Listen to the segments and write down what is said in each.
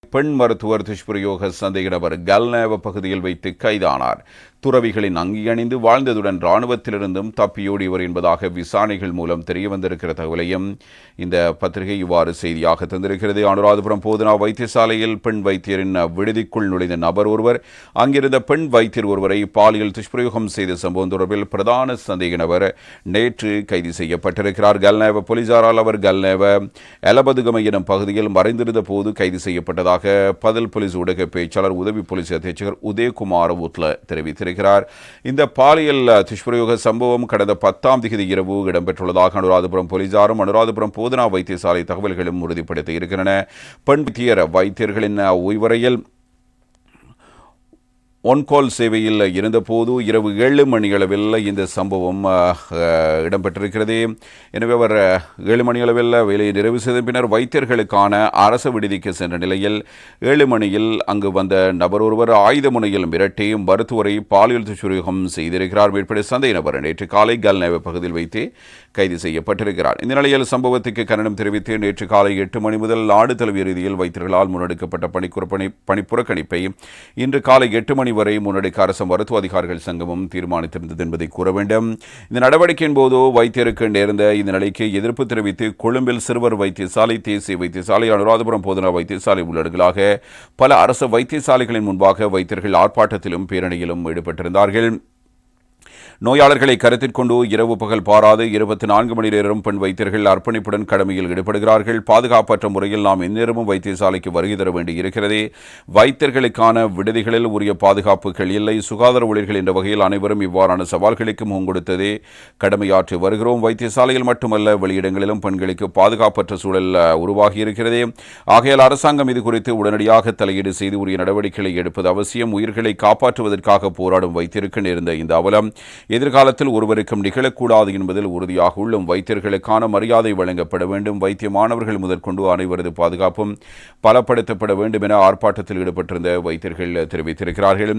பெண் மருத்துவர் துஷ்பிரயோக சந்தேக நபர் கல்நேவ பகுதியில் வைத்து கைதானார். துறவிகளின் அங்கி அணிந்து வாழ்ந்ததுடன் இராணுவத்திலிருந்தும் தப்பியோடியவர் என்பதாக விசாரணைகள் மூலம் தெரியவந்திருக்கிற தகவலையும் இந்த பத்திரிகை இவ்வாறு செய்தியாக தந்திருக்கிறது. அனுராதபுரம் போதனா வைத்தியசாலையில் பெண் வைத்தியரின் விடுதிக்குள் நுழைந்த நபர் ஒருவர் அங்கிருந்த பெண் வைத்தியர் ஒருவரை பாலியல் துஷ்பிரயோகம் செய்த சம்பவம் தொடர்பில் பிரதான சந்தேக நபர் நேற்று கைது செய்யப்பட்டிருக்கிறார். கல்நேவ போலீசாரால் அவர் கல்நேவ எலபதுகமை எனும் பகுதியில் மறைந்திருந்த போது கைது செய்யப்பட்டதாக பதில் போலீஸ் ஊடக பேச்சாளர் உதவி போலீஸ் அத்தியட்சகர் உதயகுமார் உத்ல தெரிவித்திருக்கிறார். இந்த பாலியல் துஷ்பிரயோக சம்பவம் கடந்த 10ஆம் தேதி இரவு இடம்பெற்றுள்ளதாக அனுராதபுரம் போலீசாரும் அனுராதபுரம் போதனா வைத்தியசாலை தகவல்களும் உறுதிப்படுத்தி இருக்கின்றன. பெண் வைத்தியர்களின் ஓய்வறையில் ஒன்கால் சேவையில் இருந்தபோது இரவு 7 மணியளவில் இந்த சம்பவம் இடம்பெற்றிருக்கிறது. எனவே அவர் 7 மணியளவில் வேலையை நிறைவு செய்த பின்னர் வைத்தியர்களுக்கான அரசு விடுதிக்கு சென்ற நிலையில் 7 மணியில் அங்கு வந்த நபர் ஒருவர் ஆயுத முனையில் மிரட்டி மருத்துவரை பாலியல் துஷ்பிரயோகம் செய்திருக்கிறார். மேற்படி சந்தேக நபர் நேற்று காலை கல்நேவ பகுதியில் வைத்து கைது செய்யப்பட்டிருக்கிறார். இந்த நிலையில் சம்பவத்துக்கு கண்டனம் தெரிவித்து நேற்று காலை 8 மணி முதல் நாடு தழுவிய ரீதியில் வைத்தியர்களால் முன்னெடுக்கப்பட்ட பணிப்புறக்கணிப்பை இன்று காலை 8 மணி வரை முன்னெடுக்க அரசு மருத்துவ அதிகாரிகள் சங்கமும் தீர்மானித்திருந்தது என்பதை கூற வேண்டும். இந்த நடவடிக்கையின் போது வைத்தியருக்கு நேர்ந்த இந்த நிலைக்கு எதிர்ப்பு தெரிவித்து கொழும்பில் சிறுவர் வைத்தியசாலை, தேசிய வைத்தியசாலை, அனுராதபுரம் போதனா வைத்தியசாலை உள்ளடங்களாக பல அரசு வைத்தியசாலைகளின் முன்பாக வைத்தியர்கள் ஆர்ப்பாட்டத்திலும் பேரணியிலும் ஈடுபட்டிருந்தார்கள். நோயாளர்களை கருத்தில் கொண்டு இரவு பகல் பாராது 24 மணி நேரம் பெண் வைத்தியர்கள் அர்ப்பணிப்புடன் கடமையில் ஈடுபடுகிறார்கள். பாதுகாப்பற்ற முறையில் நாம் எந்நேரமும் வைத்தியசாலைக்கு வருகை தர வேண்டியிருக்கிறது. வைத்தியர்களுக்கான விடுதிகளில் உரிய பாதுகாப்புகள் இல்லை. சுகாதார ஊழியர்கள் என்ற வகையில் அனைவரும் இவ்வாறான சவால்களுக்கு முன்கொடுத்ததே கடமையாற்றி வருகிறோம். வைத்தியசாலையில் மட்டுமல்ல வெளியிடங்களிலும் பெண்களுக்கு பாதுகாப்பற்ற சூழல் உருவாகியிருக்கிறது. ஆகையால் அரசாங்கம் இது குறித்து உடனடியாக தலையீடு செய்து உரிய நடவடிக்கைகளை எடுப்பது அவசியம். உயிர்களை காப்பாற்றுவதற்காக போராடும் வைத்தியருக்கு நேர்ந்த இந்த அவலம் எதிர்காலத்தில் ஒருவருக்கும் நிகழக்கூடாது என்பதில் உறுதியாக உள்ளும். வைத்தியர்களுக்கான மரியாதை வழங்கப்பட வேண்டும். வைத்திய மாணவர்கள் முதற்கொண்டு அனைவரது பாதுகாப்பும் பலப்படுத்தப்பட வேண்டும் என ஆர்ப்பாட்டத்தில் ஈடுபட்டிருந்த வைத்தியர்கள் தெரிவித்திருக்கிறார்கள்.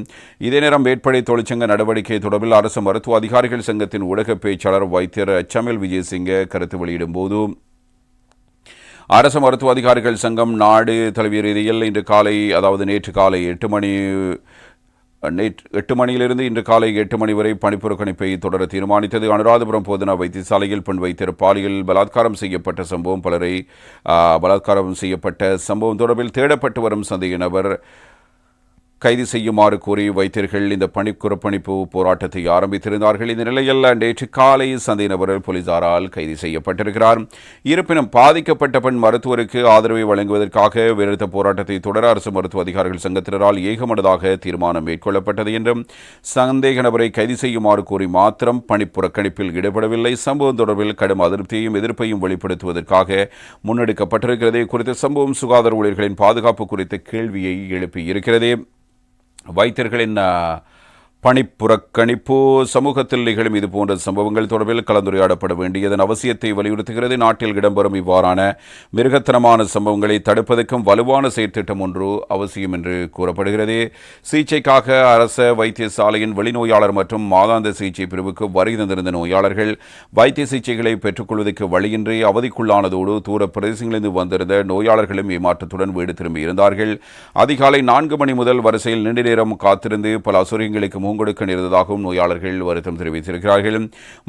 இதே நேரம் மேற்படை தொழிற்சங்க நடவடிக்கை தொடர்பில் அரசு மருத்துவ அதிகாரிகள் சங்கத்தின் ஊடக பேச்சாளர் வைத்தியர் சமில் விஜயசிங்க கருத்து வெளியிடும் போது அரசு மருத்துவ அதிகாரிகள் சங்கம் நாடு தழுவிய ரீதியில் இன்று காலை நேற்று காலை 8 மணியிலிருந்து இன்று காலை 8 மணி வரை பணிப்புறக்கணிப்பை தொடர தீர்மானித்தது. அனுராதபுரம் போதனா வைத்தியசாலையில் பெண் வைத்தியர் பாலியல் பலாத்காரம் செய்யப்பட்ட சம்பவம் பலாத்காரம் செய்யப்பட்ட சம்பவம் தொடர்பில் தேடப்பட்டு வரும் சந்தேக நபர் கைது செய்யுமாறு கோரி வைத்தியர்கள் இந்த பணிப்புறக்கணிப்பு போராட்டத்தை ஆரம்பித்திருந்தார்கள். இந்த நிலையில் நேற்று காலை சந்தேக நபர் போலீசாரால் கைது செய்யப்பட்டிருக்கிறார். இருப்பினும் பாதிக்கப்பட்ட பெண் மருத்துவருக்கு ஆதரவை வழங்குவதற்காக வேறுத்த போராட்டத்தை தொடர அரசு மருத்துவ அதிகாரிகள் சங்கத்தினரால் ஏகமனதாக தீர்மானம் மேற்கொள்ளப்பட்டது என்றும் சந்தேக நபரை கைது செய்யுமாறு கோரி மாத்திரம் பணிப்புறக்கணிப்பில் ஈடுபடவில்லை. சம்பவம் தொடர்பில் கடும் அதிருப்தியையும் எதிர்ப்பையும் வெளிப்படுத்துவதற்காக முன்னெடுக்கப்பட்டிருக்கிறது. குறித்த சம்பவம் சுகாதார ஊழியர்களின் பாதுகாப்பு குறித்த கேள்வியை எழுப்பியிருக்கிறது. வைத்தியர்களின் பணிப்புறக்கணிப்பு சமூகத்தில் நிகழும் இதுபோன்ற சம்பவங்கள் தொடர்பில் கலந்துரையாடப்பட வேண்டியதன் அவசியத்தை வலியுறுத்துகிறது. நாட்டில் இடம்பெறும் இவ்வாறான மிருகத்தனமான சம்பவங்களை தடுப்பதற்கும் வலுவான செயற்திட்டம் ஒன்று அவசியம் என்று கூறப்படுகிறது. சிகிச்சைக்காக அரச வைத்தியசாலையின் வெளிநோயாளர் மற்றும் மாதாந்த சிகிச்சை பிரிவுக்கு வருகை தந்திருந்த நோயாளர்கள் வைத்திய சிகிச்சைகளை பெற்றுக்கொள்வதற்கு வழியின்றி அவதிக்குள்ளானதோடு தூர பிரதேசங்களிலிருந்து வந்திருந்த நோயாளர்களும் ஏமாற்றத்துடன் வீடு திரும்பியிருந்தார்கள். அதிகாலை 4 மணி முதல் வரிசையில் நீண்ட நேரம் காத்திருந்து பல அசௌகரியங்களுக்கு கொடுக்க நேர்ந்ததாகவும் நோயாளர்கள் வருத்தம் தெரிவித்திருக்கிறார்கள்.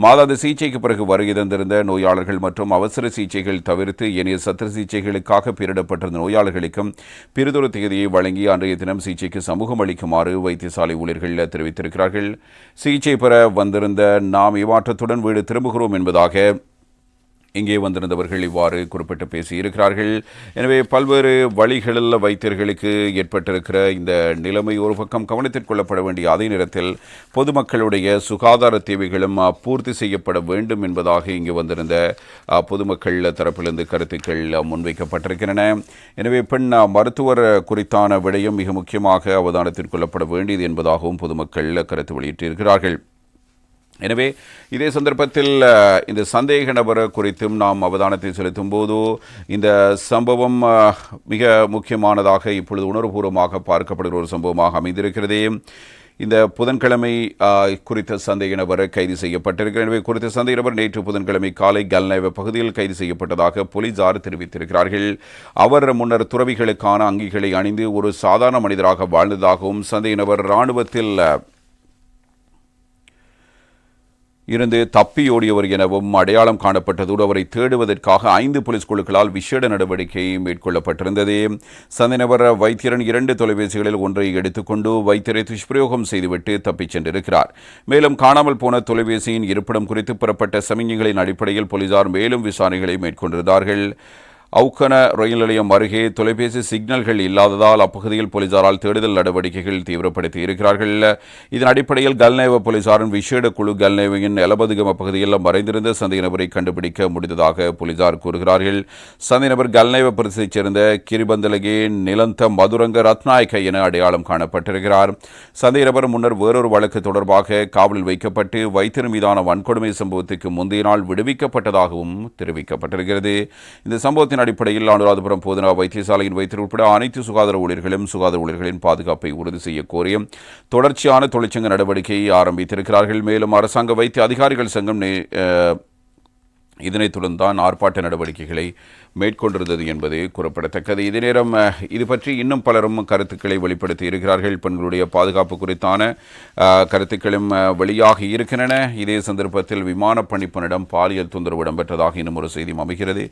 மாதாந்த சிகிச்சைக்கு பிறகு வருகை தந்திருந்த நோயாளர்கள் மற்றும் அவசர சிகிச்சைகள் தவிர்த்து ஏனைய சத்திர சிகிச்சைகளுக்காக பெயரிடப்பட்டிருந்த நோயாளர்களுக்கும் பிரிதொரு தேதியை வழங்கி அன்றைய தினம் சிகிச்சைக்கு சமூகம் அளிக்குமாறு வைத்தியசாலை ஊழியர்கள் தெரிவித்திருக்கிறார்கள். சிகிச்சை பெற வந்திருந்த நாம் ஏமாற்றத்துடன் வீடு திரும்புகிறோம் என்பதாக இங்கே வந்திருந்தவர்கள் இவ்வாறு குறிப்பிட்டு பேசியிருக்கிறார்கள். எனவே பல்வேறு வழிகளில் வைத்தியர்களுக்கு ஏற்பட்டிருக்கிற இந்த நிலைமை ஒரு பக்கம் கவனத்தில் கொள்ளப்பட வேண்டிய அதே நேரத்தில் பொதுமக்களுடைய சுகாதார தேவைகளும் பூர்த்தி செய்யப்பட வேண்டும் என்பதாக இங்கு வந்திருந்த பொதுமக்கள் தரப்பிலிருந்து கருத்துக்கள் முன்வைக்கப்பட்டிருக்கின்றன. எனவே பெண் மருத்துவர் குறித்தான விடயம் மிக முக்கியமாக அவதானத்தில் கொள்ளப்பட வேண்டியது என்பதாகவும் பொதுமக்கள் கருத்து வெளியிட்டிருக்கிறார்கள். எனவே இதே சந்தர்ப்பத்தில் இந்த சந்தேக நபர் குறித்தும் நாம் அவதானத்தை செலுத்தும் போது இந்த சம்பவம் மிக முக்கியமானதாக இப்பொழுது உணர்வுபூர்வமாக பார்க்கப்படுகிற ஒரு சம்பவமாக அமைந்திருக்கிறது. இந்த புதன்கிழமை குறித்த சந்தேக நபர் கைது செய்யப்பட்டிருக்கிறார். எனவே குறித்த சந்தேக நபர் நேற்று புதன்கிழமை காலை கல்நேவ பகுதியில் கைது செய்யப்பட்டதாக போலீசார் தெரிவித்திருக்கிறார்கள். அவர் முன்னர் துறவிகளுக்கான அங்கிகளை அணிந்து ஒரு சாதாரண மனிதராக வாழ்ந்ததாகவும் சந்தேக நபர் இராணுவத்தில் இருந்து தப்பியோடியவர் எனவும் அடையாளம் காணப்பட்டதோடு அவரை தேடுவதற்காக 5 போலீஸ் குழுக்களால் விசேட நடவடிக்கை மேற்கொள்ளப்பட்டிருந்தது. சந்தேகநபர் வைத்தியரின் 2 தொலைபேசிகளில் ஒன்றை எடுத்துக்கொண்டு வைத்தியரை துஷ்பிரயோகம் செய்துவிட்டு தப்பிச் சென்றிருக்கிறார். மேலும் காணாமல் போன தொலைபேசியின் இருப்பிடம் குறித்து பெறப்பட்ட சமிக்ஞைகளின் அடிப்படையில் போலீசார் மேலும் விசாரணைகளை மேற்கொண்டிருந்தார்கள். அவுக்கன ரயில் நிலையம் அருகே தொலைபேசி சிக்னல்கள் இல்லாததால் அப்பகுதியில் போலீசாரால் தேடுதல் நடவடிக்கைகள் தீவிரப்படுத்தி இருக்கிறார்கள். இதன் அடிப்படையில் கல்நேவ போலீசாரின் விசேட குழு கல்நேவையின் எலபதுகம பகுதியில் மறைந்திருந்த சந்தேக நபரை கண்டுபிடிக்க முடிந்ததாக போலீசார் கூறுகிறார்கள். சந்தேக நபர் கல்நேவ பிரதேசத்தைச் சேர்ந்த கிரிபந்தலகே நிலந்த மதுரங்க ரத்நாயக்க என அடையாளம் காணப்பட்டிருக்கிறார். சந்தேக நபர் முன்னர் வேறொரு வழக்கு தொடர்பாக காவலில் வைக்கப்பட்டு வைத்தியர் மீதான வன்கொடுமை சம்பவத்துக்கு முந்தைய நாள் விடுவிக்கப்பட்டதாகவும் தெரிவிக்கப்பட்டிருக்கிறது. இந்த சம்பவத்தின் அடிப்படையில் அனுராதபுரம் போதனா வைத்தியசாலையின் வைத்தியர் உட்பட அனைத்து சுகாதார ஊழியர்களின் பாதுகாப்பை உறுதி செய்ய கோரிய தொடர்ச்சியான தொழிற்சங்க நடவடிக்கையை ஆரம்பித்திருக்கிறார்கள். மேலும் அரசாங்க வைத்திய அதிகாரிகள் சங்கம் இதனைத் தொடர்ந்துதான் ஆர்ப்பாட்ட நடவடிக்கைகளை மேற்கொண்டிருந்தது என்பது குறிப்பிடத்தக்கது. இதே நேரம் இது பற்றி இன்னும் பலரும் கருத்துக்களை வெளிப்படுத்தி இருக்கிறார்கள். பெண்களுடைய பாதுகாப்பு குறித்தான கருத்துக்களும் வெளியாகி இருக்கின்றன. இதே சந்தர்ப்பத்தில் விமான பணிப்பெண்ணிடம் பாலியல் தொந்தரவு இடம்பெற்றதாக இன்னும் ஒரு செய்தியும் அமைகிறது.